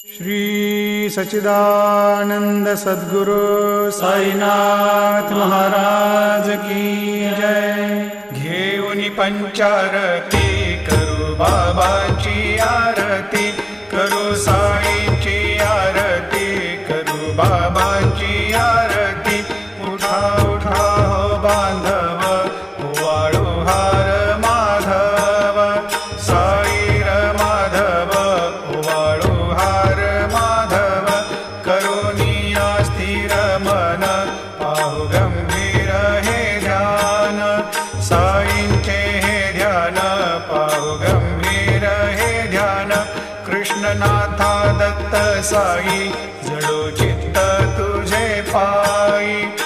श्री सच्चिदानंद सद्गुरु साईनाथ महाराज की जय। घेऊनी पंचारती करू बाबांची आरती, करू साईंची आरती, करू बाबांची आरती। उठा उठा हो बांधव, वाळू हार माधव, साईर माधव, वाळू हार माधव। करुनिया स्थिर मन, पाहु गंभीर हे ध्यान, साईंचे हे ध्यान, पाहु गंभीर हे ध्यान। कृष्णनाथा दत्त साई, जडो चित्त तुझे पायी।